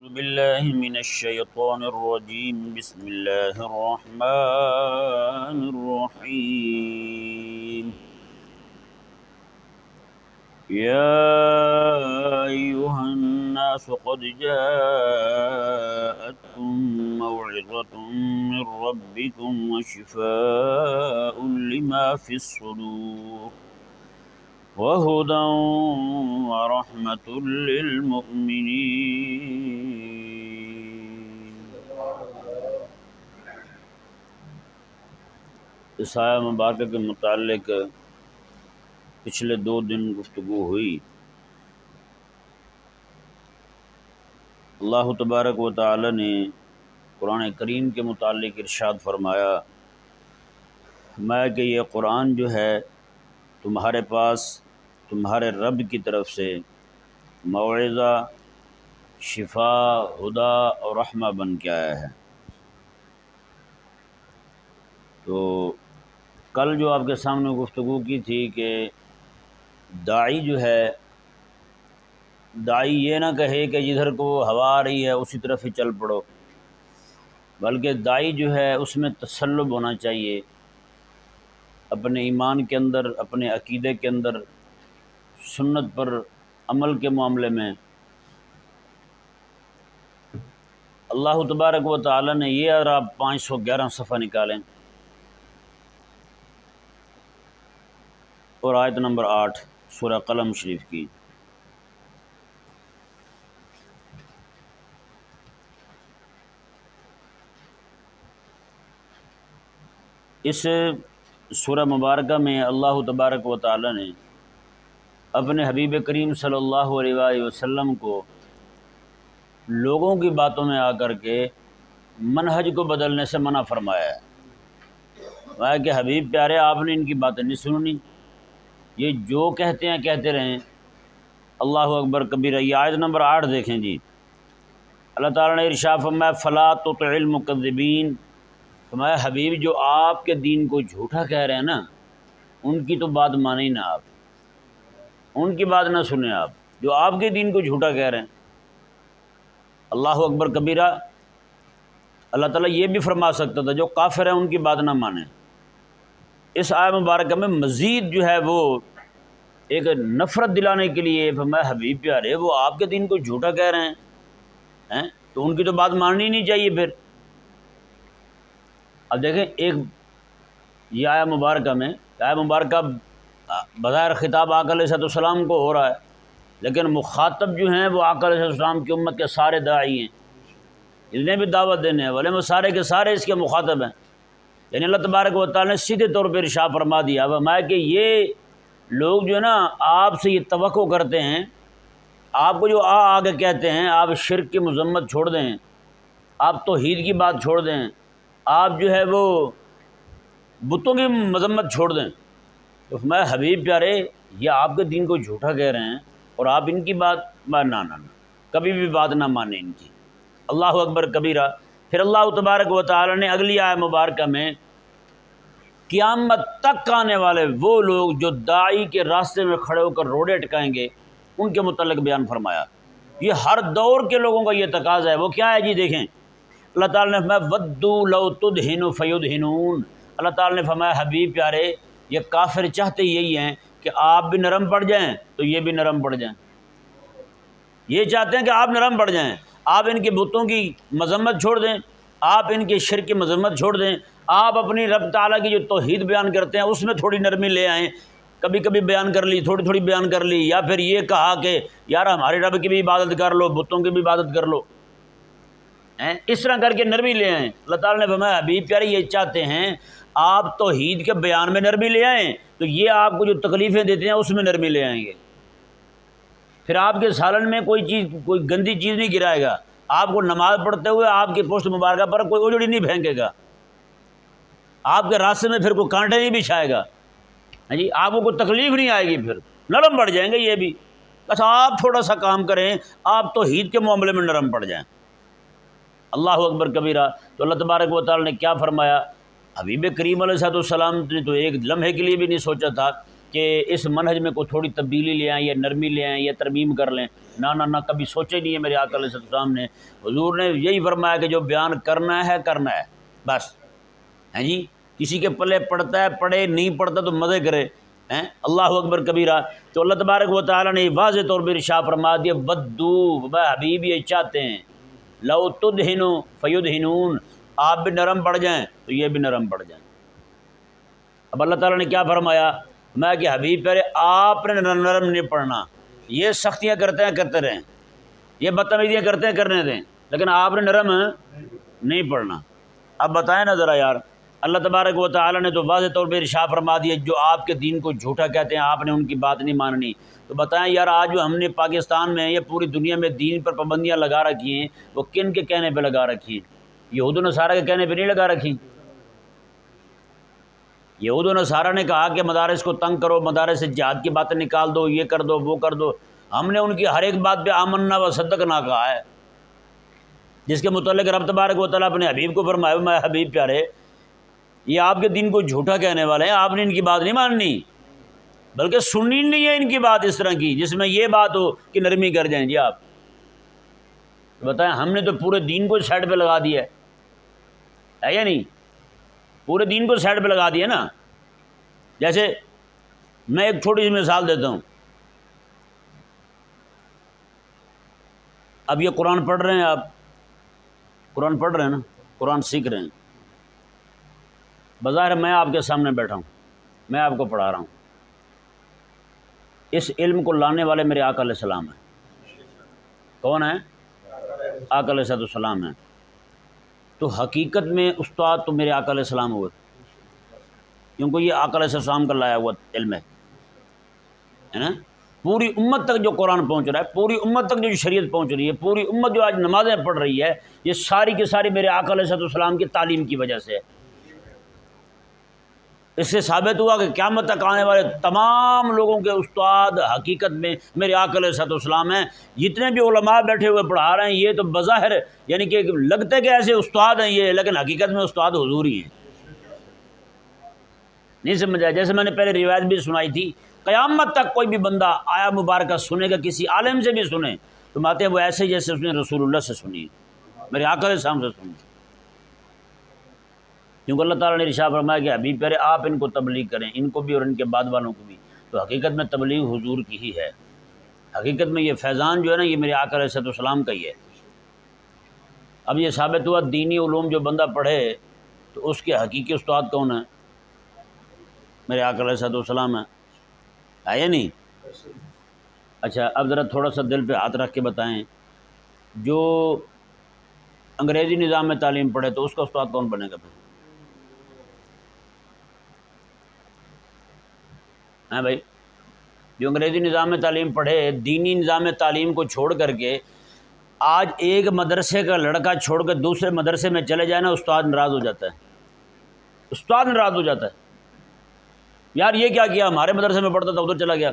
أعوذ بالله من الشيطان الرجيم بسم الله الرحمن الرحيم يا أيها الناس قد جاءتكم موعظة من ربكم وشفاء لما في الصدور وهدى ورحمة للمؤمنين۔ اس آیہ مبارکہ کے متعلق پچھلے 2 دن گفتگو ہوئی۔ اللہ تبارک و تعالی نے قرآن کریم کے متعلق ارشاد فرمایا کہ یہ قرآن جو ہے تمہارے پاس تمہارے رب کی طرف سے موعظہ، شفا، ہدا اور رحمہ بن کے آیا ہے۔ تو کل جو آپ کے سامنے گفتگو کی تھی کہ داعی جو ہے، داعی یہ نہ کہے کہ جدھر کو ہوا آ رہی ہے اسی طرف ہی چل پڑو، بلکہ داعی جو ہے اس میں تصلب ہونا چاہیے اپنے ایمان کے اندر، اپنے عقیدے کے اندر، سنت پر عمل کے معاملے میں۔ اللہ تبارک و تعالی نے یہ اگر آپ 511 صفحہ نکالیں اور آیت نمبر 8 سورہ قلم شریف کی، اس سورہ مبارکہ میں اللہ تبارک و تعالی نے اپنے حبیب کریم صلی اللہ علیہ وآلہ وسلم کو لوگوں کی باتوں میں آ کر کے منہج کو بدلنے سے منع فرمایا ہے۔ کہ حبیب پیارے آپ نے ان کی باتیں نہیں سننی، یہ جو کہتے ہیں کہتے رہیں۔ اللہ اکبر کبیرہ۔ یہ آیت نمبر 8 دیکھیں جی، اللہ تعالیٰ نے ارشاد فرمایا فلا تطع المکذبین، فرمایا حبیب جو آپ کے دین کو جھوٹا کہہ رہے ہیں نا، ان کی تو بات مانیں نہ، آپ ان کی بات نہ سنیں، آپ جو آپ کے دین کو جھوٹا کہہ رہے ہیں۔ اللہ اکبر کبیرہ۔ اللہ تعالیٰ یہ بھی فرما سکتا تھا جو کافر ہیں ان کی بات نہ مانیں۔ اس آیت مبارکہ میں مزید جو ہے وہ ایک نفرت دلانے کے لیے فرمایا حبیب پیارے وہ آپ کے دین کو جھوٹا کہہ رہے ہیں تو ان کی تو بات ماننی نہیں چاہیے۔ پھر اب دیکھیں ایک یہ آیت مبارکہ میں، آیت مبارکہ بظاہر خطاب آقا علیہ السلام کو ہو رہا ہے، لیکن مخاطب جو ہیں وہ آقا علیہ السلام کی امت کے سارے داعی ہیں، جتنے بھی دعوت دینے والے وہ سارے کے سارے اس کے مخاطب ہیں۔ یعنی اللہ تبارک و تعالیٰ نے سیدھے طور پہ ارشاد فرما دیا کہ یہ لوگ جو ہے نا آپ سے یہ توقع کرتے ہیں، آپ کو جو آگے کہتے ہیں آپ شرک کی مذمت چھوڑ دیں، آپ توحید کی بات چھوڑ دیں، آپ جو ہے وہ بتوں کی مذمت چھوڑ دیں، تو میں حبیب پیارے یہ آپ کے دین کو جھوٹا کہہ رہے ہیں اور آپ ان کی بات نہ کبھی بھی بات نہ مانیں ان کی۔ اللہ اکبر کبیرہ۔ پھر اللہ تبارک و تعالی نے اگلی آیت مبارکہ میں قیامت تک آنے والے وہ لوگ جو داعی کے راستے میں کھڑے ہو کر روڑے اٹکائیں گے ان کے متعلق بیان فرمایا۔ یہ ہر دور کے لوگوں کا یہ تقاضا ہے۔ وہ کیا ہے جی؟ دیکھیں اللہ تعالیٰ نے فرمایا ودوا لو تدہن فیدہنون۔ اللہ تعالیٰ نے فرمایا حبیب پیارے یہ کافر چاہتے یہی ہیں کہ آپ بھی نرم پڑ جائیں تو یہ بھی نرم پڑ جائیں، یہ چاہتے ہیں کہ آپ نرم پڑ جائیں، آپ ان کے بتوں کی مذمت چھوڑ دیں، آپ ان کے شرک کی مذمت چھوڑ دیں، آپ اپنی رب تعالیٰ کی جو توحید بیان کرتے ہیں اس میں تھوڑی نرمی لے آئیں، کبھی کبھی بیان کر لی، تھوڑی تھوڑی بیان کر لی، یا پھر یہ کہا کہ یار ہمارے رب کی بھی عبادت کر لو، بتوں کی بھی عبادت کر لو، اس طرح کر کے نرمی لے آئیں۔ اللہ تعالیٰ نے فرمایا حبیب پیارے یہ چاہتے ہیں آپ توحید کے بیان میں نرمی لے آئیں تو یہ آپ کو جو تکلیفیں دیتے ہیں اس میں نرمی لے آئیں گے۔ پھر آپ کے سالن میں کوئی گندی چیز نہیں گرائے گا، آپ کو نماز پڑھتے ہوئے آپ کی پشت مبارکہ پر کوئی اجڑی نہیں پھینکے گا، آپ کے راستے میں پھر کوئی کانٹے نہیں بچھائے گا، جی آپ کو کوئی تکلیف نہیں آئے گی، پھر نرم پڑ جائیں گے۔ یہ بھی بس آپ تھوڑا سا کام کریں، آپ توحید کے معاملے میں نرم پڑ جائیں۔ اللہ اکبر کبیرہ۔ تو اللہ تبارک و تعالی نے کیا فرمایا؟ حبیب کریم علیہ السلام نے تو ایک لمحے کے لیے بھی نہیں سوچا تھا کہ اس منہج میں کوئی تھوڑی تبدیلی لے آئیں یا نرمی لے آئیں یا ترمیم کر لیں، نہ کبھی سوچے نہیں ہے میرے آقا علیہ السلام نے۔ حضور نے یہی فرمایا کہ جو بیان کرنا ہے بس، ہیں جی، کسی کے پلے پڑتا ہے پڑھے، نہیں پڑھتا تو مزے کرے، ہیں، اللہ اکبر کبیرہ۔ تو اللہ تبارک و تعالیٰ نے واضح طور پر ارشاد فرما دیا، ودو، حبیب یہ چاہتے ہیں، لو تدہنو فیدہنون، آپ بھی نرم پڑ جائیں تو یہ بھی نرم پڑ جائیں۔ اب اللہ تعالیٰ نے کیا فرمایا؟ میں کہ حبیب پہلے آپ نے نرم نہیں پڑھنا، یہ سختیاں کرتے رہیں، یہ بدتمیزیاں کرنے دیں، لیکن آپ نے نرم نہیں پڑھنا۔ اب بتائیں نا ذرا یار، اللہ تبارک و تعالیٰ نے تو واضح طور پہ ارشاد فرما دیا جو آپ کے دین کو جھوٹا کہتے ہیں آپ نے ان کی بات نہیں ماننی۔ تو بتائیں یار، آج جو ہم نے پاکستان میں یا پوری دنیا میں دین پر پابندیاں لگا رکھی ہیں، وہ کن کے کہنے پہ لگا رکھی ہیں؟ یہود و نصارہ کے کہنے پہ نہیں لگا رکھی۔ یہود و نصارہ نے کہا کہ مدارس کو تنگ کرو، مدارس سے جہاد کی باتیں نکال دو، یہ کر دو وہ کر دو۔ ہم نے ان کی ہر ایک بات پہ آمنا و صدقنا کہا ہے، جس کے متعلق رب تبارک و تعالیٰ اپنے حبیب کو فرمایا، میں حبیب پیارے، یہ آپ کے دین کو جھوٹا کہنے والے ہیں، آپ نے ان کی بات نہیں ماننی، بلکہ سننی نہیں ہے ان کی بات اس طرح کی جس میں یہ بات ہو کہ نرمی کر جائیں جی آپ۔ بتائیں، ہم نے تو پورے دین کو سائڈ پہ لگا دیا ہے یا نہیں؟ پورے دین کو سائڈ پہ لگا دیا نا۔ جیسے میں ایک چھوٹی سی مثال دیتا ہوں، اب یہ قرآن پڑھ رہے ہیں، آپ قرآن پڑھ رہے ہیں نا، قرآن سیکھ رہے ہیں، بظاہر میں آپ کے سامنے بیٹھا ہوں، میں آپ کو پڑھا رہا ہوں، اس علم کو لانے والے میرے آقا علیہ السلام ہیں۔ کون ہیں؟ آقا علیہ السلام ہیں۔ تو حقیقت میں استاد تو میرے آقا علیہ السلام ہوئے، کیونکہ یہ آقا علیہ السلام کا لایا ہوا علم ہے نا۔ پوری امت تک جو قرآن پہنچ رہا ہے، پوری امت تک جو شریعت پہنچ رہی ہے، پوری امت جو آج نمازیں پڑھ رہی ہے، یہ ساری کی ساری میرے آقا علیہ السلام کی تعلیم کی وجہ سے ہے۔ اس سے ثابت ہوا کہ قیامت تک آنے والے تمام لوگوں کے استاد حقیقت میں میرے آقا علیہ السلام ہیں۔ جتنے بھی علماء بیٹھے ہوئے پڑھا رہے ہیں، یہ تو بظاہر یعنی کہ لگتے کہ ایسے استاد ہیں یہ، لیکن حقیقت میں استاد حضور ہی ہیں۔ نہیں سمجھا؟ جیسے میں نے پہلے روایت بھی سنائی تھی، قیامت تک کوئی بھی بندہ آیا مبارکہ سنے گا، کسی عالم سے بھی سنے تو باتیں وہ ایسے جیسے اس نے رسول اللہ سے سنی، میرے آقا علیہ السلام سے سنی، کیونکہ اللہ تعالیٰ نے ارشاد فرمایا کہ حبیب پیارے آپ ان کو تبلیغ کریں، ان کو بھی اور ان کے بعد والوں کو بھی۔ تو حقیقت میں تبلیغ حضور کی ہی ہے، حقیقت میں یہ فیضان جو ہے نا، یہ میرے آقا علیہ السلام کا ہی ہے۔ اب یہ ثابت ہوا دینی علوم جو بندہ پڑھے تو اس کے حقیقی استاد کون ہیں؟ میرے آقا علیہ السلام ہے یا نہیں؟ اچھا، اب ذرا تھوڑا سا دل پہ ہاتھ رکھ کے بتائیں، جو انگریزی نظام میں تعلیم پڑھے تو اس کا استاد کون بنے گا پھر؟ ہاں بھائی، جو انگریزی نظام میں تعلیم پڑھے، دینی نظام تعلیم کو چھوڑ کر کے آج ایک مدرسے کا لڑکا چھوڑ کر دوسرے مدرسے میں چلے جائے نا، استاد ناراض ہو جاتا ہے، استاد ناراض ہو جاتا ہے، یار یہ کیا کیا، ہمارے مدرسے میں پڑھتا تھا ادھر چلا گیا۔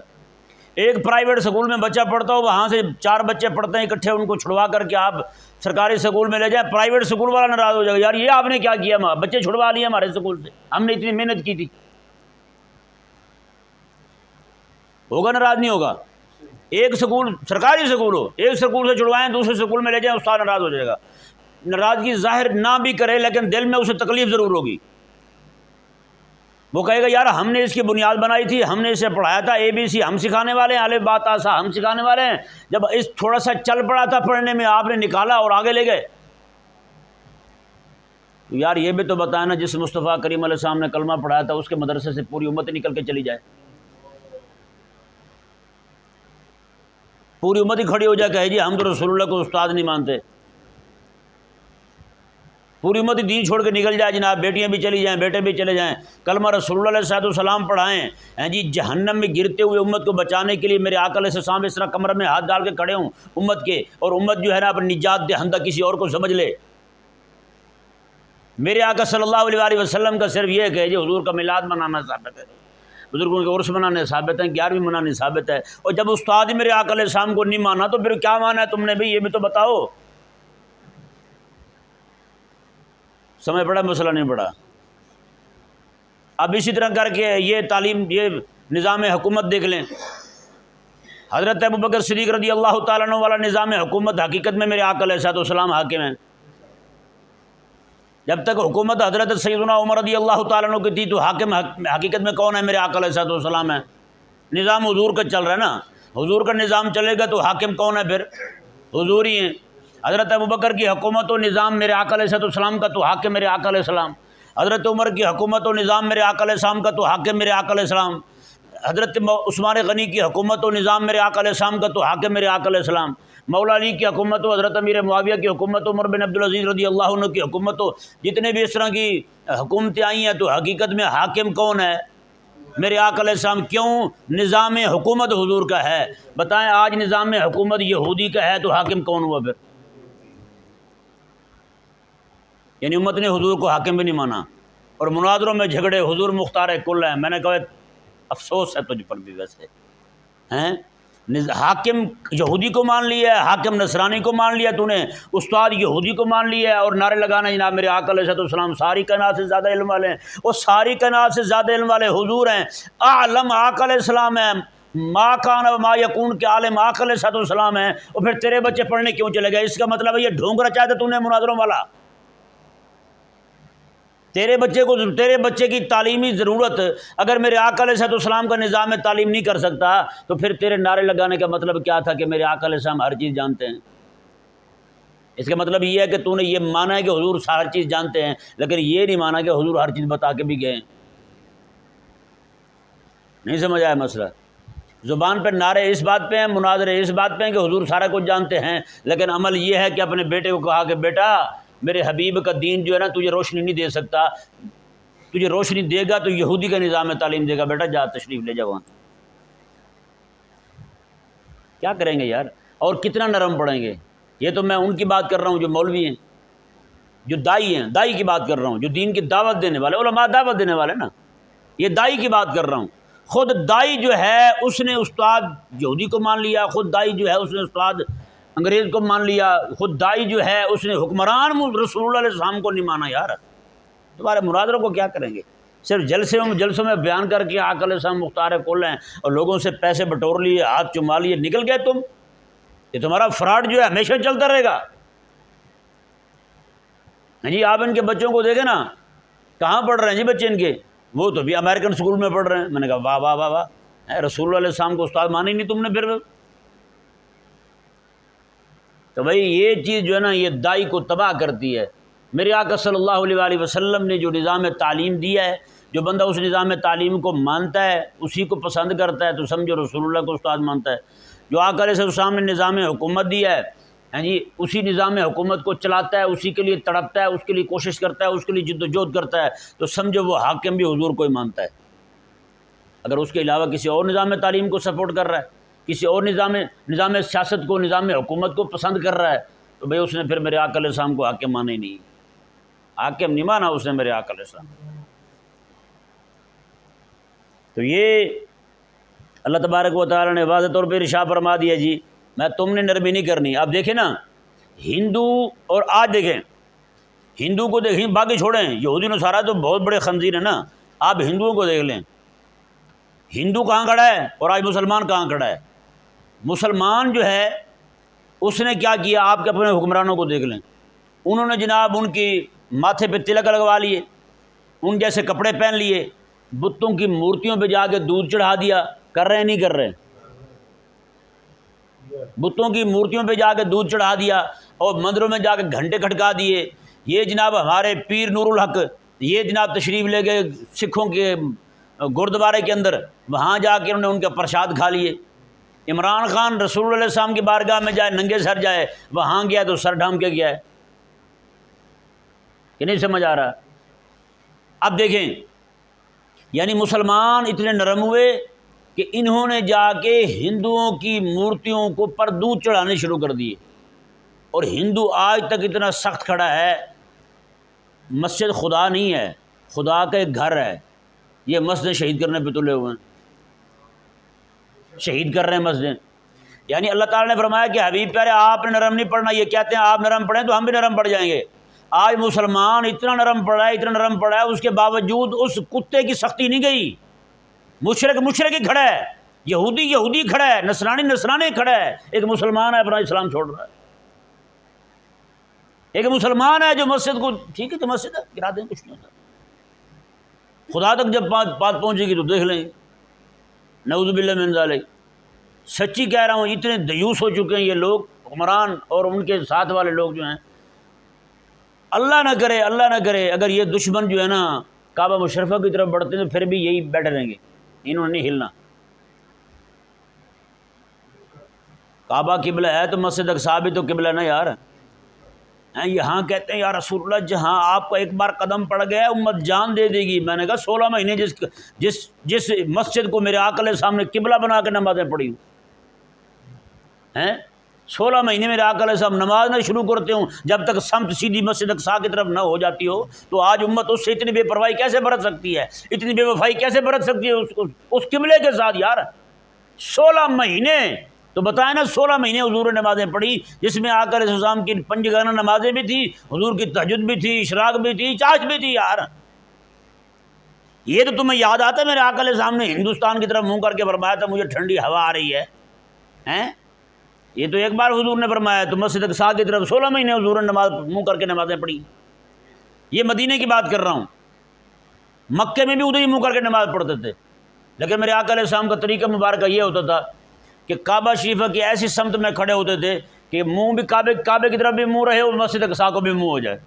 ایک پرائیویٹ اسکول میں بچہ پڑھتا ہو، وہاں سے 4 بچے پڑھتے ہیں اکٹھے، ان کو چھڑوا کر کے آپ سرکاری اسکول میں لے جائیں، پرائیویٹ اسکول والا ناراض ہو جائے گا، یار یہ آپ نے کیا کیا، بچے چھڑوا لیے ہمارے اسکول سے، ہم نے اتنی محنت کی تھی۔ ہوگا ناراض نہیں ہوگا؟ ایک سکول سرکاری سکول ہو، ایک سکول سے چھڑوائیں دوسرے سکول میں لے جائیں، استاد ناراض ہو جائے گا۔ ناراضگی ظاہر نہ بھی کرے لیکن دل میں اسے تکلیف ضرور ہوگی، وہ کہے گا یار ہم نے اس کی بنیاد بنائی تھی، ہم نے اسے پڑھایا تھا، ABC ہم سکھانے والے ہیں، الف با تا سا ہم سکھانے والے ہیں، جب اس تھوڑا سا چل پڑا تھا پڑھنے میں آپ نے نکالا اور آگے لے گئے۔ یار یہ بھی تو بتائیں نا، جس مصطفیٰ کریم علیہ السلام نے کلمہ پڑھایا تھا اس کے مدرسے سے پوری امت نکل کے چلی جائے، پوری امت ہی کھڑی ہو جائے کہ جی ہم تو رسول اللہ کو استاد نہیں مانتے، پوری امت ہی دین چھوڑ کے نکل جائے، جناب بیٹیاں بھی چلی جائیں، بیٹے بھی چلے جائیں، کلمہ رسول اللہ علیہ السلام پڑھائیں، جی جہنم میں گرتے ہوئے امت کو بچانے کے لیے میرے آقا علیہ السلام اس طرح کمر میں ہاتھ ڈال کے کھڑے ہوں امت کے، اور امت جو ہے نا اپنی نجات دہندہ کسی اور کو سمجھ لے۔ میرے آقا صلی اللہ علیہ وسلم کا صرف یہ کہ جی حضور کا میلاد منانا ثابت ہے، بزرگوں کے عرس منانے ثابت ہیں، 11ویں منانے ثابت ہے، اور جب استاد ہی میرے آقا علیہ السلام کو نہیں مانا تو پھر کیا مانا ہے تم نے بھی، یہ بھی تو بتاؤ۔ سمجھ پڑا مسئلہ نہیں پڑا؟ اب اسی طرح کر کے یہ تعلیم، یہ نظام حکومت دیکھ لیں، حضرت ابوبکر صدیق رضی اللہ تعالیٰ عنہ والا نظام حکومت حقیقت میں میرے آقا علیہ الصلوۃ والسلام حاکم ہیں۔ جب تک حکومت حضرت سیدنا عمر رضی اللہ تعالیٰ عنہ کی تھی تو حاکم حقیقت میں کون ہے؟ میرے آقا علیہ الصلوۃ والسلام ہے۔ نظام حضور کا چل رہا ہے نا، حضور کا نظام چلے گا تو حاکم کون ہے؟ پھر حضور ہی ہیں۔ حضرت ابوبکر کی حکومت و نظام میرے آقا علیہ الصلوۃ والسلام کا تو حاکم میرے آقا علیہ السلام، حضرت عمر کی حکومت و نظام میرے آقا علیہ السلام کا تو حاکم میرے آقا علیہ السلام، حضرت عثمان غنی کی حکومت و نظام میرے آقا علیہ السلام کا تو حاکم میرے آقا علیہ السلام، مولا علی کی حکومت و حضرت امیر معاویہ کی حکومت، عمر بن عبدالعزیز رضی اللہ عنہ کی حکومت و جتنے بھی اس طرح کی حکومتیں آئی ہیں تو حقیقت میں حاکم کون ہے؟ میرے آقا علیہ السلام۔ کیوں؟ نظام حکومت حضور کا ہے۔ بتائیں آج نظام حکومت یہودی کا ہے تو حاکم کون ہوا پھر؟ یعنی امت نے حضور کو حاکم بھی نہیں مانا اور مناظروں میں جھگڑے، حضور مختار کل ہیں۔ میں نے کہا افسوس ہے تجھ پر بھی ویسے ہیں، حاکم یہودی کو مان لیا ہے، حاکم نصرانی کو مان لیا تو نے، استاد یہودی کو مان لیا ہے اور نعرے لگانا جناب میرے آقا علیہ السلام ساری کائنات سے زیادہ علم والے ہیں۔ وہ ساری کائنات سے زیادہ علم والے حضور ہیں، اعلم آقا علیہ السلام ہیں، ما کان و ما یکون کے عالم آقا علیہ السلام ہیں، اور پھر تیرے بچے پڑھنے کیوں چلے گئے؟ اس کا مطلب ہے یہ ڈھونگ رچا تھا تو نے مناظروں والا۔ تیرے بچے کی تعلیمی ضرورت اگر میرے آقا علیہ السلام کا نظام تعلیم نہیں کر سکتا تو پھر تیرے نعرے لگانے کا مطلب کیا تھا کہ میرے آقا علیہ السلام ہر چیز جانتے ہیں؟ اس کا مطلب یہ ہے کہ تو نے یہ مانا ہے کہ حضور ہر چیز جانتے ہیں، لیکن یہ نہیں مانا کہ حضور ہر چیز بتا کے بھی گئے ہیں۔ نہیں سمجھ آیا مسئلہ؟ زبان پہ نعرے اس بات پہ ہیں، مناظرے اس بات پہ ہیں کہ حضور سارا کچھ جانتے ہیں، لیکن عمل یہ ہے کہ اپنے بیٹے کو کہا کہ بیٹا میرے حبیب کا دین جو ہے نا تجھے روشنی نہیں دے سکتا، تجھے روشنی دے گا تو یہودی کا نظام تعلیم دے گا، بیٹا جا تشریف لے جا وہاں۔ کیا کریں گے یار؟ اور کتنا نرم پڑیں گے؟ یہ تو میں ان کی بات کر رہا ہوں جو مولوی ہیں، جو دائی ہیں، دائی کی بات کر رہا ہوں، جو دین کی دعوت دینے والے، علماء دعوت دینے والے نا، یہ دائی کی بات کر رہا ہوں۔ خود دائی جو ہے اس نے استاد یہودی کو مان لیا، خود دائی جو ہے اس نے استاد انگریز کو مان لیا، خود دائی جو ہے اس نے حکمران رسول اللہ علیہ السلام کو نہیں مانا۔ یار تمہارے مناظروں کو کیا کریں گے؟ صرف جلسوں میں بیان کر کے آقا علیہ السلام مختار کل ہیں اور لوگوں سے پیسے بٹور لیے، ہاتھ چما لیے، نکل گئے تم۔ یہ تمہارا فراڈ جو ہے ہمیشہ چلتا رہے گا۔ جی آپ ان کے بچوں کو دیکھیں نا، کہاں پڑھ رہے ہیں جی بچے ان کے؟ وہ تو بھی امریکن اسکول میں پڑھ رہے ہیں۔ میں نے کہا واہ واہ واہ واہ، رسول اللہ علیہ السلام کو استاد مانا ہی نہیں تم نے پھر۔ تو بھائی یہ چیز جو ہے نا یہ دائی کو تباہ کرتی ہے۔ میرے آقا صلی اللہ علیہ وآلہ وسلم نے جو نظام تعلیم دیا ہے، جو بندہ اس نظام تعلیم کو مانتا ہے، اسی کو پسند کرتا ہے، تو سمجھو رسول اللہ کو استاد مانتا ہے۔ جو آقا علیہ السلام نے نظام حکومت دیا ہے، ہاں جی، اسی نظام حکومت کو چلاتا ہے، اسی کے لیے تڑپتا ہے، اس کے لیے کوشش کرتا ہے، اس کے لیے جد و جہد کرتا ہے، تو سمجھو وہ حاکم بھی حضور کو ہی مانتا ہے۔ اگر اس کے علاوہ کسی اور نظام تعلیم کو سپورٹ کر رہا ہے، کسی اور نظام سیاست کو، نظام حکومت کو پسند کر رہا ہے، تو بھئی اس نے پھر میرے آقا علیہ السلام کو حاکم مانا ہی نہیں، حاکم نہیں مانا اس نے میرے آقا علیہ السلام۔ تو یہ اللہ تبارک و تعالیٰ نے واضح طور پہ ارشاد فرما دیا جی میں تم نے نرمی نہیں کرنی۔ اب دیکھیں نا ہندو، اور آج دیکھیں ہندو کو دیکھیں، باقی چھوڑیں، یہودی نصارہ تو بہت بڑے خنزیر ہیں نا، آپ ہندوؤں کو دیکھ لیں، ہندو کہاں کھڑا ہے اور آج مسلمان کہاں کھڑا ہے۔ مسلمان جو ہے اس نے کیا کیا، آپ کے اپنے حکمرانوں کو دیکھ لیں، انہوں نے جناب ان کی ماتھے پہ تلک لگوا لیے، ان جیسے کپڑے پہن لیے، بتوں کی مورتیوں پہ جا کے دودھ چڑھا دیا، کر رہے نہیں کر رہے؟ بتوں کی مورتیوں پہ جا کے دودھ چڑھا دیا اور مندروں میں جا کے گھنٹے کھٹکا دیے۔ یہ جناب ہمارے پیر نور الحق یہ جناب تشریف لے گئے سکھوں کے گردوارے کے اندر، وہاں جا کے انہوں نے ان کے پرساد کھا لیے۔ عمران خان رسول اللہ علیہ السلام کی بارگاہ میں جائے، ننگے سر جائے، وہاں گیا تو سر ڈھانپ کے گیا ہے کہ نہیں سمجھ آ رہا؟ اب دیکھیں یعنی مسلمان اتنے نرم ہوئے کہ انہوں نے جا کے ہندوؤں کی مورتیوں کو پر دودھ چڑھانے شروع کر دیے، اور ہندو آج تک اتنا سخت کھڑا ہے۔ مسجد خدا نہیں ہے، خدا کا ایک گھر ہے، یہ مسجد شہید کرنے پہ تلے ہوئے ہیں، شہید کر رہے ہیں مسجد۔ یعنی اللہ تعالیٰ نے فرمایا کہ حبیب پیارے آپ نے نرم نہیں پڑنا، یہ کہتے ہیں آپ نرم پڑیں تو ہم بھی نرم پڑ جائیں گے۔ آج مسلمان اتنا نرم پڑا ہے، اتنا نرم پڑا ہے، اس کے باوجود اس کتے کی سختی نہیں گئی۔ مشرک ہی کھڑا ہے، یہودی کھڑا ہے، نصرانی کھڑا ہے، ایک مسلمان ہے اپنا اسلام چھوڑ رہا ہے، ایک مسلمان ہے جو مسجد کو، ٹھیک ہے جو مسجد ہے گرا دیں، کچھ نہیں ہوتا، خدا تک جب بات پہنچے گی تو دیکھ لیں گے، نعوذ باللہ من ذالک۔ سچی کہہ رہا ہوں، اتنے دیوس ہو چکے ہیں یہ لوگ حکمران اور ان کے ساتھ والے لوگ جو ہیں، اللہ نہ کرے اگر یہ دشمن جو ہے نا کعبہ مشرفہ کی طرف بڑھتے ہیں تو پھر بھی یہی بیٹھے رہیں گے، انہوں نے نہیں ہلنا۔ کعبہ قبلہ ہے تو مسجد اقصی بھی تو قبلہ نا یار، یہاں کہتے ہیں یا رسول اللہ جہاں آپ کو ایک بار قدم پڑ گیا امت جان دے دے گی۔ میں نے کہا 16 مہینے جس مسجد کو میرے آقا علیہ السلام نے قبلہ بنا کے نمازیں پڑھی ہوں، 16 مہینے میرے آقا علیہ السلام نماز نہ شروع کرتے ہوں جب تک سمت سیدھی مسجد اقصی کی طرف نہ ہو جاتی ہو، تو آج امت اس سے اتنی بے پرواہی کیسے برت سکتی ہے، اتنی بے وفائی کیسے برت سکتی ہے اس قبلے کے ساتھ یار؟ 16 مہینے تو بتائیں نا، 16 مہینے حضور نے نمازیں پڑھی، جس میں آقا علیہ السلام کی 5 گانا نمازیں بھی تھی، حضور کی تہجد بھی تھی، اشراق بھی تھی، چاش بھی تھی یار۔ یہ تو تمہیں یاد آتا ہے میرے آقا علیہ السلام نے ہندوستان کی طرف منہ کر کے فرمایا تھا مجھے ٹھنڈی ہوا آ رہی ہے، یہ تو ایک بار حضور نے فرمایا، تو مسجد اقصی کی طرف 16 مہینے حضور نے منہ کر کے نمازیں پڑھی۔ یہ مدینے کی بات کر رہا ہوں، مکے میں بھی ادھر ہی منہ کر کے نماز پڑھتے تھے، لیکن میرے آقا علیہ السلام کا طریقہ مبارکہ یہ ہوتا تھا کہ کعبہ شریفہ کی ایسی سمت میں کھڑے ہوتے تھے کہ منہ بھی کعبے کی طرف بھی منہ رہے اور مسجد اقصی کو بھی منہ ہو جائے،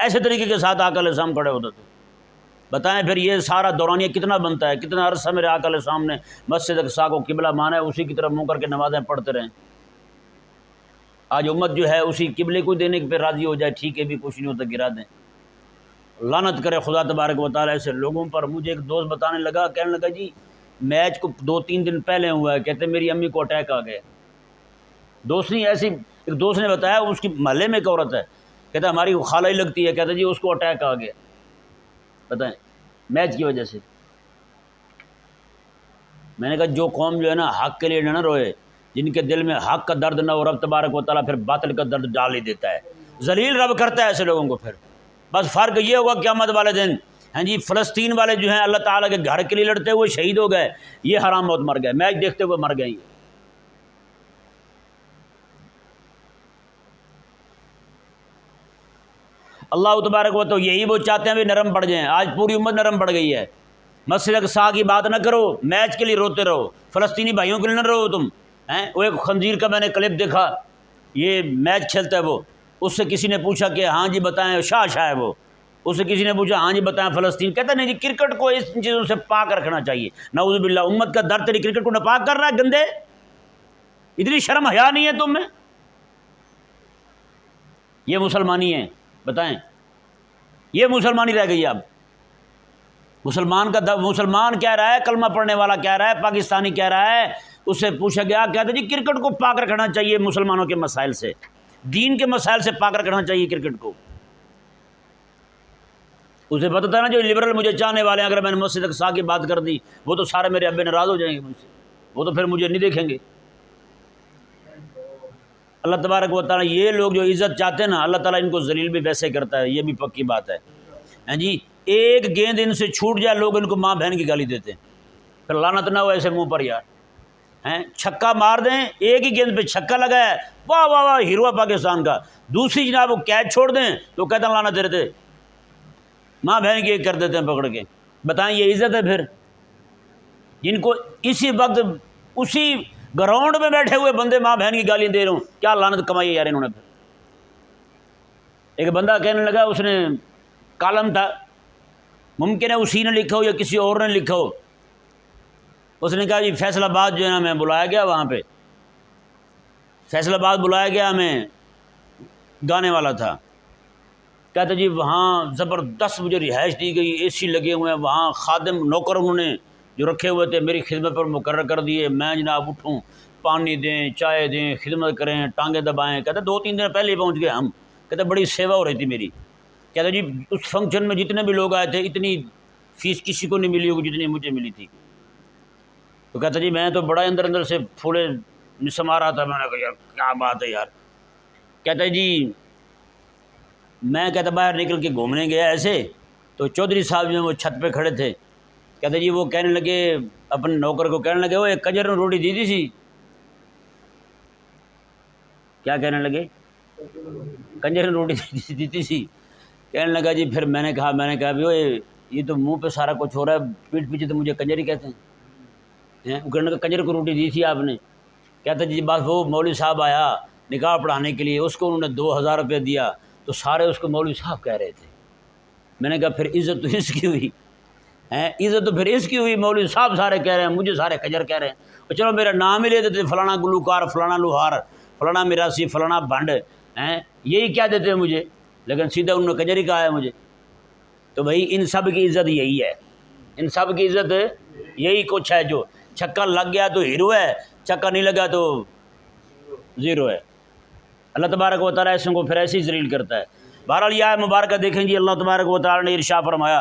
ایسے طریقے کے ساتھ آقا علیہ السلام کھڑے ہوتے تھے۔ بتائیں پھر یہ سارا دورانیہ کتنا بنتا ہے، کتنا عرصہ میرے آقا علیہ السلام نے مسجد اقصی کو قبلہ مانا ہے، اسی کی طرف منہ کر کے نمازیں پڑھتے رہیں۔ آج امت جو ہے اسی قبلے کو دینے پہ راضی ہو جائے، ٹھیک ہے بھی کچھ نہیں ہوتا، گرا دیں۔ لعنت کرے خدا تبارک و تعالیٰ ایسے لوگوں پر۔ مجھے ایک دوست بتانے لگا، کہنے لگا جی میچ کو 2-3 دن پہلے ہوا ہے، کہتے میری امی کو اٹیک آ گیا۔ دوست نہیں ایسی، ایک دوست نے بتایا اس کی محلے میں ایک عورت ہے، کہتا ہماری خالہ ہی لگتی ہے، کہتا جی اس کو اٹیک آ گیا، بتائیں میچ کی وجہ سے۔ میں نے کہا جو قوم جو ہے نا حق کے لیے نہ روئے، جن کے دل میں حق کا درد نہ ہو، رب تبارک و تعالیٰ پھر باطل کا درد ڈال ہی دیتا ہے، ذلیل رب کرتا ہے ایسے لوگوں کو۔ پھر بس فرق یہ ہوگا قیامت والے دن، جی فلسطین والے جو ہیں اللہ تعالیٰ کے گھر کے لیے لڑتے ہوئے شہید ہو گئے، یہ حرام موت مر گئے، میچ دیکھتے ہوئے مر گئے۔ اللہ تبارک و تعالیٰ یہی وہ چاہتے ہیں بھی نرم پڑ جائیں۔ آج پوری امت نرم پڑ گئی ہے، مسجد اقصی کی بات نہ کرو، میچ کے لیے روتے رہو، فلسطینی بھائیوں کے لیے نہ رہو تم۔ وہ ایک خنزیر کا میں نے کلپ دیکھا، یہ میچ کھیلتا ہے وہ، اس سے کسی نے پوچھا کہ ہاں جی بتائیں، شاہ ہے وہ، اس سے کسی نے پوچھا ہاں جی بتائیں فلسطین، کہتا نہیں جی کرکٹ کو اس چیزوں سے پاک رکھنا چاہیے۔ نعوذ باللہ، امت کا درد تیری کرکٹ کو ناپاک کر رہا ہے، گندے، اتنی شرم حیا نہیں ہے تم میں؟ یہ مسلمانی ہے، بتائیں یہ مسلمانی رہ گئی اب؟ مسلمان کہہ رہا ہے، کلمہ پڑھنے والا کہہ رہا ہے، پاکستانی کہہ رہا ہے، اس سے پوچھا گیا، کہتا جی کرکٹ کو پاک رکھنا چاہیے مسلمانوں کے مسائل سے، دین کے مسائل سے پاک رکھنا چاہیے کرکٹ کو۔ اسے پتہ تھا نا جو لبرل مجھے چاہنے والے ہیں، اگر میں نے مسجد اقصی کی بات کر دی وہ تو سارے میرے ابے ناراض ہو جائیں گے مجھ سے، وہ تو پھر مجھے نہیں دیکھیں گے۔ اللہ تبارک و تعالیٰ یہ لوگ جو عزت چاہتے ہیں نا، اللہ تعالیٰ ان کو ذلیل بھی ویسے کرتا ہے، یہ بھی پکی بات ہے۔ جی ایک گیند ان سے چھوٹ جائے لوگ ان کو ماں بہن کی گالی دیتے ہیں، پھر لعنت نہ ہو ایسے منہ پر یار۔ چھکا مار دیں، ایک ہی گیند پہ چھکا لگا ہے، واہ واہ واہ ہیرو پاکستان کا، دوسری جناب وہ کیچ چھوڑ دیں تو کہتے ہیں لعنت دے رہتے، ماں بہن کی ایک کر دیتے ہیں پکڑ کے۔ بتائیں یہ عزت ہے پھر؟ جن کو اسی وقت اسی گراؤنڈ میں بیٹھے ہوئے بندے ماں بہن کی گالیاں دے رہے ہوں، کیا لعنت کمائی ہے یار انہوں نے۔ پھر ایک بندہ کہنے لگا، اس نے کالم تھا، ممکن ہے اسی نے لکھا ہو یا کسی اور نے لکھا ہو، اس نے کہا جی فیصل آباد جو ہے نا میں بلایا گیا، وہاں پہ فیصل آباد بلایا گیا، ہمیں گانے والا تھا، کہتے جی وہاں زبردست مجھے رہائش دی گئی، اے سی لگے ہوئے ہیں، وہاں خادم نوکر انہوں نے جو رکھے ہوئے تھے میری خدمت پر مقرر کر دیے، میں جناب اٹھوں پانی دیں چائے دیں خدمت کریں ٹانگیں دبائیں۔ کہتے 2-3 دن پہلے ہی پہنچ گئے ہم، کہتے بڑی سیوا ہو رہی تھی میری۔ کہتے جی اس فنکشن میں جتنے بھی لوگ آئے تھے اتنی فیس کسی کو نہیں ملی ہوگی جتنی مجھے ملی تھی۔ تو کہتا جی میں تو بڑا اندر سے پھولے سما رہا تھا، میں نے کہا یار کیا بات ہے یار۔ کہتا جی میں کہتا باہر نکل کے گھومنے گیا ایسے، تو چودھری صاحب جو ہیں وہ چھت پہ کھڑے تھے، کہتے جی وہ کہنے لگے اپنے نوکر کو، کہنے لگے وہ ایک کنجر نے روٹی دی تھی سی. کیا کہنے لگے؟ کنجر نے روٹی دی تھی سی. کہنے لگا جی پھر میں نے کہا بھی یہ تو منہ پہ سارا کچھ ہو رہا ہے، پیٹھ پیچھے تو مجھے کنجر ہی کہتے ہیں. وہ کہنے لگا کنجر کو روٹی دی تھی آپ نے؟ کہتا جی بس وہ مولوی صاحب آیا نکاح پڑھانے کے لیے، اس کو انہوں نے 2000 روپے دیا تو سارے اس کو مولوی صاحب کہہ رہے تھے. میں نے کہا پھر عزت تو اس کی ہوئی ہیں، عزت تو پھر اس کی ہوئی، مولوی صاحب سارے کہہ رہے ہیں، مجھے سارے کنجر کہہ رہے ہیں. چلو میرا نام ہی لے دیتے، فلانا گلوکار، فلانا لوہار، فلانا میراثی، فلانا بھنڈ ہیں، یہی کیا دیتے ہیں مجھے، لیکن سیدھا انہوں نے کنجر ہی کہا ہے مجھے. تو بھائی ان سب کی عزت یہی ہے، ان سب کی عزت یہی کچھ ہے. جو چھکا لگ گیا تو ہیرو ہے، چھکا نہیں لگا تو زیرو ہے. اللہ تبارک و تعالیٰ ایسوں کو پھر ایسے ہی ذلیل کرتا ہے. بہرحال یہ آیت مبارکہ دیکھیں جی، اللہ تبارک و تعالیٰ نے ارشاد فرمایا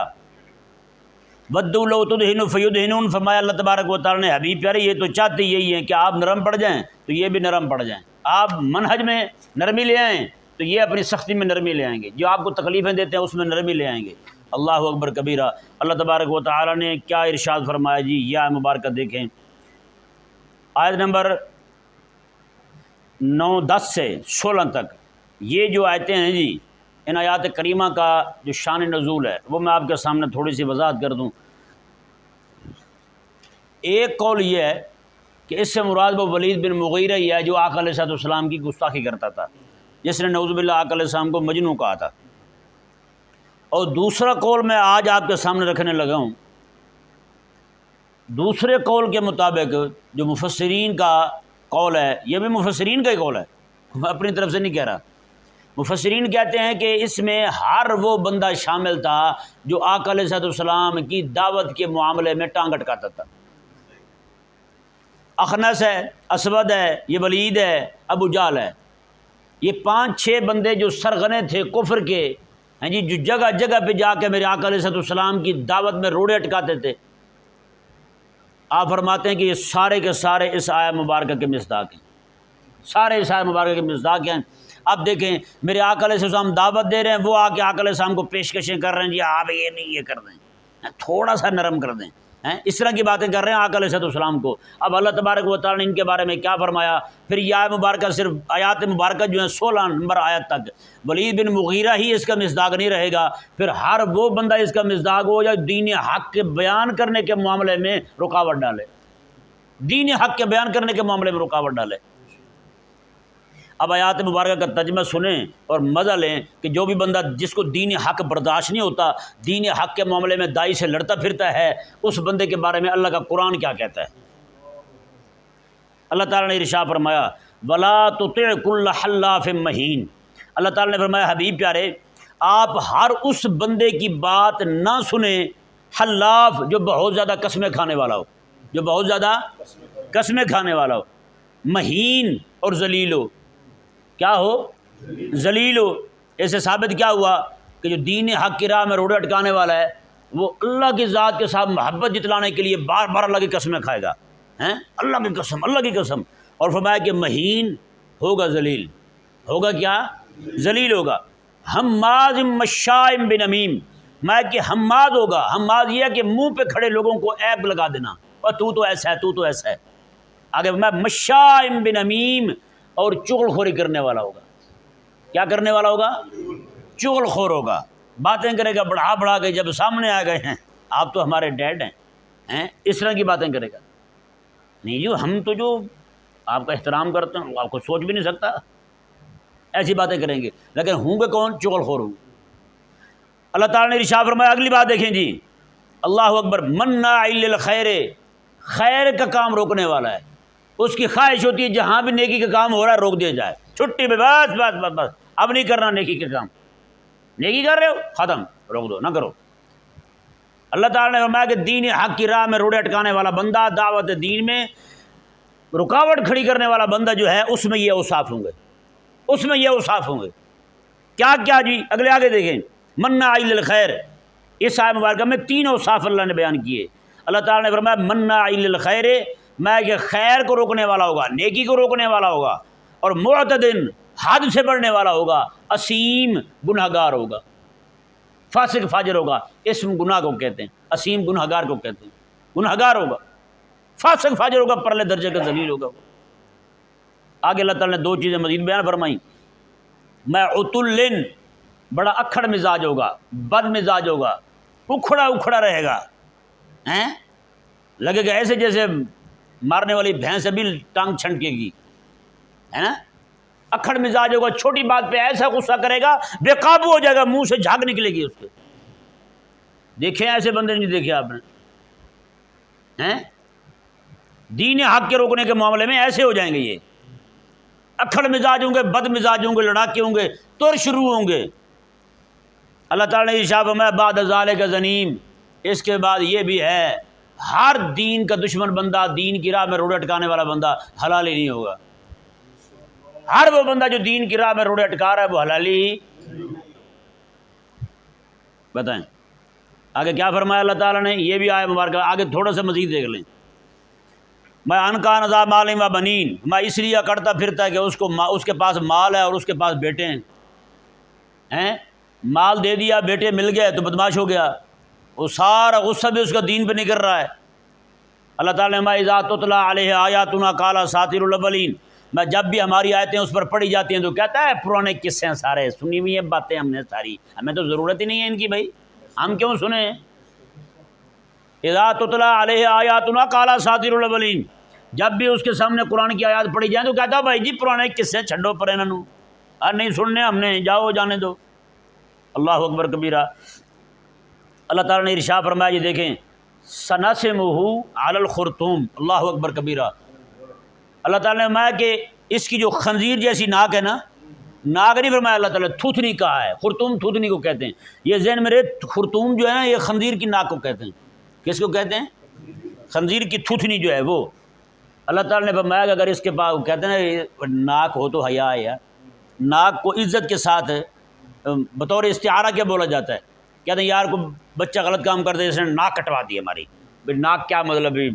وَدُّوا لَوْ تُدْهِنُ فَيُدْهِنُونَ، فرمایا اللہ تبارک و تعالیٰ نے حبیب پیارے یہ تو چاہتے یہی ہیں کہ آپ نرم پڑ جائیں تو یہ بھی نرم پڑ جائیں، آپ منہج میں نرمی لے آئیں تو یہ اپنی سختی میں نرمی لے آئیں گے، جو آپ کو تکلیفیں دیتے ہیں اس میں نرمی لے آئیں گے. اللہ اکبر کبیرہ. اللہ تبارک و تعالیٰ نے کیا ارشاد فرمایا جی، یہ آیت مبارکہ دیکھیں، آیت نمبر 9 10 سے 16 تک. یہ جو آیتیں ہیں جی، ان آیات کریمہ کا جو شان نزول ہے وہ میں آپ کے سامنے تھوڑی سی وضاحت کر دوں. ایک قول یہ ہے کہ اس سے مراد وہ ولید بن مغیرہ ہی ہے جو آقا علیہ السلام کی گستاخی کرتا تھا، جس نے نعوذ باللہ آقا علیہ السلام کو مجنون کہا تھا. اور دوسرا قول میں آج آپ کے سامنے رکھنے لگا ہوں. دوسرے قول کے مطابق جو مفسرین کا قول ہے، یہ بھی مفسرین کا ہی قول ہے، میں اپنی طرف سے نہیں کہہ رہا. مفسرین کہتے ہیں کہ اس میں ہر وہ بندہ شامل تھا جو آقا علیہ السلام کی دعوت کے معاملے میں ٹانگ اٹکاتا تھا. اخنس ہے، اسود ہے، یہ ولید ہے، ابو جہل ہے، یہ 5-6 بندے جو سرغنے تھے کفر کے ہیں جی، جو جگہ جگہ پہ جا کے میرے آقا علیہ السلام کی دعوت میں روڑے اٹکاتے تھے. آپ فرماتے ہیں کہ یہ سارے کے سارے اس آیت مبارکہ کے مصداق ہیں، سارے اس آیت مبارکہ کے مصداق ہیں. اب دیکھیں میرے آقا علیہ السلام دعوت دے رہے ہیں، وہ آ کے آقا علیہ السلام کو پیشکشیں کر رہے ہیں جی آپ یہ نہیں یہ کر دیں، تھوڑا سا نرم کر دیں، اس طرح کی باتیں کر رہے ہیں آقا علیہ السلام کو. اب اللہ تبارک و تعالیٰ نے ان کے بارے میں کیا فرمایا؟ پھر یہ آیت مبارکہ صرف آیات مبارکہ جو ہیں 16 نمبر آیت تک ولید بن مغیرہ ہی اس کا مصداق نہیں رہے گا، پھر ہر وہ بندہ اس کا مصداق ہو جو دین حق کے بیان کرنے کے معاملے میں رکاوٹ ڈالے، دین حق کے بیان کرنے کے معاملے میں رکاوٹ ڈالے. اب آیات مبارکہ کا ترجمہ سنیں اور مزہ لیں کہ جو بھی بندہ جس کو دین حق برداشت نہیں ہوتا، دین حق کے معاملے میں دائی سے لڑتا پھرتا ہے، اس بندے کے بارے میں اللہ کا قرآن کیا کہتا ہے. اللہ تعالیٰ نے ارشاد فرمایا وَلَا تُطِعْ كُلَّ حَلَّافٍ مَّهِينٍ. اللہ تعالیٰ نے فرمایا حبیب پیارے آپ ہر اس بندے کی بات نہ سنیں، حلاف جو بہت زیادہ قسمیں کھانے والا ہو، جو بہت زیادہ قسمیں کھانے والا ہو، مہین اور ذلیل ہو. کیا ہو؟ ذلیل ہو. ایسے ثابت کیا ہوا کہ جو دین حق کی راہ میں روڑے اٹکانے والا ہے وہ اللہ کی ذات کے ساتھ محبت جتلانے کے لیے بار بار اللہ کی قسمیں کھائے گا، اللہ کی قسم، اللہ کی قسم. اور فرمایا کہ مہین ہوگا، ذلیل ہوگا، کیا ذلیل ہوگا. حماز مشاء بنمیم، میں کہ حماد ہوگا. حماد یہ ہے کہ منہ پہ کھڑے لوگوں کو عیب لگا دینا، اور تو ایسا ہے، تو ایسا ہے. آگے میں مشاء بنمیم، اور چغل خوری کرنے والا ہوگا. کیا کرنے والا ہوگا؟ چغل خور ہوگا، باتیں کرے گا بڑھا بڑھا کے، جب سامنے آ گئے ہیں آپ تو ہمارے ڈیڈ ہیں، اس طرح کی باتیں کرے گا. نہیں جو ہم تو جو آپ کا احترام کرتے ہیں آپ کو سوچ بھی نہیں سکتا، ایسی باتیں کریں گے، لیکن ہوں گے کون؟ چغل خور ہوں. اللہ تعالیٰ نے ارشاد فرمایا اگلی بات دیکھیں جی، اللہ اکبر، مناع للخیر، خیر کا کام روکنے والا ہے. اس کی خواہش ہوتی ہے جہاں بھی نیکی کا کام ہو رہا ہے روک دیا جائے، چھٹی پہ بس بس بس بس اب نہیں کرنا نیکی کا کام، نیکی کر رہے ہو ختم، روک دو، نہ کرو. اللہ تعالیٰ نے فرمایا کہ دین حق کی راہ میں روڑے اٹکانے والا بندہ، دعوت دین میں رکاوٹ کھڑی کرنے والا بندہ جو ہے اس میں یہ اوصاف ہوں گے، اس میں یہ اوصاف ہوں گے. کیا کیا جی؟ اگلے آگے دیکھیں، مناع للخیر. اس آیت مبارکہ میں 3 اوصاف اللہ نے بیان کیے. اللہ تعالیٰ نے فرمایا مناع للخیر، میں کہ خیر کو روکنے والا ہوگا، نیکی کو روکنے والا ہوگا، اور معتدن حد سے بڑھنے والا ہوگا، اسیم گناہ گار ہوگا، فاسق فاجر ہوگا. اسم گناہ کو کہتے ہیں، اسیم گنہگار کو کہتے ہیں، گنہگار ہوگا، فاسق فاجر ہوگا، پرلے درجے کا ذلیل ہوگا۔ آگے اللہ تعالیٰ نے دو چیزیں مزید بیان فرمائیں، میں عتلن، بڑا اکھڑ مزاج ہوگا، بد مزاج ہوگا، اکھڑا اکھڑا رہے گا، لگے گا ایسے جیسے مارنے والی بھینس ابھی ٹانگ چھنکے گی، ہے نا، اکھڑ مزاج ہوگا، چھوٹی بات پہ ایسا غصہ کرے گا بے قابو ہو جائے گا، منہ سے جھاگ نکلے گی اس کے۔ دیکھیں ایسے بندے نہیں دیکھے آپ نے، دین حق کے روکنے کے معاملے میں ایسے ہو جائیں گے، یہ اکھڑ مزاج ہوں گے، بد مزاج ہوں گے، لڑاکے ہوں گے، تر شروع ہوں گے۔ اللہ تعالیٰ نے ارشاد فرمایا بعد ذالک زنیم، اس کے بعد یہ بھی ہے، ہر دین کا دشمن بندہ، دین کی راہ میں روڑے اٹکانے والا بندہ حلالی نہیں ہوگا۔ ہر وہ بندہ جو دین کی راہ میں روڑے اٹکا رہا ہے وہ حلالی ہی۔ بتائیں آگے کیا فرمایا اللہ تعالیٰ نے، یہ بھی آئے مبارکہ، آگے تھوڑا سا مزید دیکھ لیں۔ میں انکان ذا مال و بنین، میں اس لیے کرتا پھرتا ہے کہ اس کے پاس مال ہے اور اس کے پاس بیٹے ہیں، مال دے دیا، بیٹے مل گئے تو بدماش ہو گیا، وہ سارا غصہ بھی اس کا دین پہ نکل رہا ہے۔ اللہ تعالیٰ نے اذا تتلی علیہ آیاتنا قال اساطیر الاولین، میں جب بھی ہماری آیتیں اس پر پڑھی جاتی ہیں تو کہتا ہے پرانے قصے ہیں، سارے سنی ہوئی ہیں باتیں ہم نے ساری، ہمیں تو ضرورت ہی نہیں ہے ان کی، بھائی ہم کیوں سنیں۔ اذا تتلی علیہ آیاتنا قال اساطیر الاولین، جب بھی اس کے سامنے قرآن کی آیات پڑھی جائیں تو کہتا ہے بھائی جی پرانے قصے چھڈو پر انہوں نہیں سننے ہم نے، جاؤ جانے دو۔ اللہ اکبر کبیرہ۔ اللہ تعالیٰ نے ارشاد فرمایا جی دیکھیں سنسمہ علی الخرطوم، اللہ اکبر کبیرہ۔ اللہ تعالیٰ نے فرمایا کہ اس کی جو خنزیر جیسی ناک ہے نا، ناک نہیں فرمایا اللہ تعالیٰ، تھوتنی کہا ہے، خرطوم تھوتنی کو کہتے ہیں، یہ ذہن میں رہے، خرطوم جو ہے نا یہ خنزیر کی ناک کو کہتے ہیں۔ کس کو کہتے ہیں؟ خنزیر کی تھوتنی جو ہے وہ۔ اللہ تعالیٰ نے فرمایا کہ اگر اس کے پاس کہتے ہیں ناک ہو تو حیا ہے یار، ناک کو عزت کے ساتھ بطور استعارہ کیا بولا جاتا ہے، کہتے ہیں یار کوئی بچہ غلط کام کر دے اس نے ناک کٹوا دی ہماری، بھائی ناک کیا مطلب ہے؟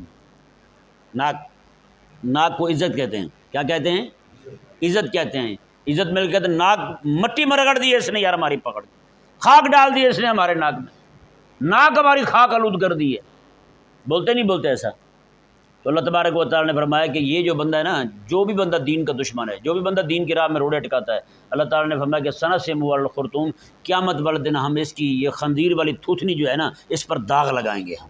ناک کو عزت کہتے ہیں، کیا کہتے ہیں؟ عزت کہتے ہیں، عزت مل کہتے ہیں ناک مٹی میں رگڑ دی ہے اس نے یار ہماری، پکڑ خاک ڈال دی ہے اس نے ہمارے ناک میں، ناک ہماری خاک آلود کر دی ہے، بولتے نہیں بولتے ایسا؟ تو اللہ تبارک و تعالیٰ نے فرمایا کہ یہ جو بندہ ہے نا، جو بھی بندہ دین کا دشمن ہے، جو بھی بندہ دین کی راہ میں روڑے اٹکاتا ہے، اللہ تعالیٰ نے فرمایا کہ سنسمہ علی الخرطوم، قیامت والے دن ہم اس کی یہ خنزیر والی تھوتنی جو ہے نا اس پر داغ لگائیں گے، ہم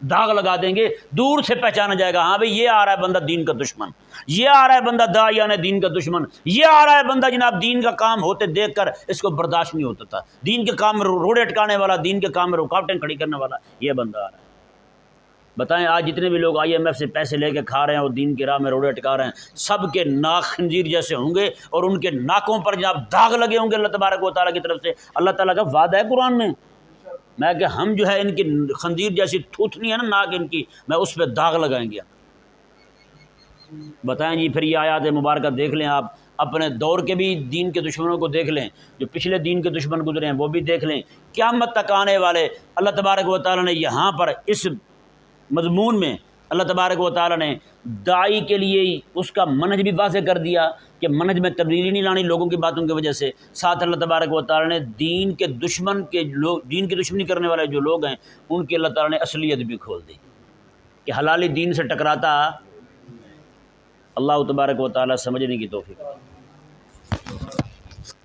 داغ لگا دیں گے، دور سے پہچانا جائے گا ہاں بھئی یہ آ رہا ہے بندہ دین کا دشمن، یہ آ رہا ہے بندہ داعیان دین کا دشمن، یہ آ رہا ہے بندہ جناب دین کا کام ہوتے دیکھ کر اس کو برداشت نہیں ہوتا تھا، دین کے کام میں روڑے اٹکانے والا، دین کے کام میں رکاوٹیں کھڑی کرنے والا یہ بندہ آ رہا ہے۔ بتائیں آج جتنے بھی لوگ IMF سے پیسے لے کے کھا رہے ہیں اور دین کی راہ میں روڑے اٹکا رہے ہیں، سب کے ناک خنزیر جیسے ہوں گے اور ان کے ناکوں پر جناب داغ لگے ہوں گے اللہ تبارک و تعالیٰ کی طرف سے۔ اللہ تعالیٰ کا وعدہ ہے قرآن میں کہ ہم جو ہے ان کی خنزیر جیسی تھوتنی ہے نا ناک ان کی، میں اس پہ داغ لگائیں گے۔ بتائیں جی پھر یہ آیات مبارکہ دیکھ لیں آپ، اپنے دور کے بھی دین کے دشمنوں کو دیکھ لیں، جو پچھلے دین کے دشمن گزرے ہیں وہ بھی دیکھ لیں، قیامت تک آنے والے اللہ تبارک و تعالیٰ نے یہاں پر اس مضمون میں اللہ تبارک و تعالیٰ نے داعی کے لیے اس کا منہج بھی واضح کر دیا کہ منہج میں تبدیلی نہیں لانی لوگوں کی باتوں کی وجہ سے، ساتھ اللہ تبارک و تعالیٰ نے دین کے دشمن کے لوگ، دین کی دشمنی کرنے والے جو لوگ ہیں ان کی اللہ تعالیٰ نے اصلیت بھی کھول دی کہ حلالی دین سے ٹکراتا۔ اللہ تبارک و تعالیٰ سمجھنے کی توفیق۔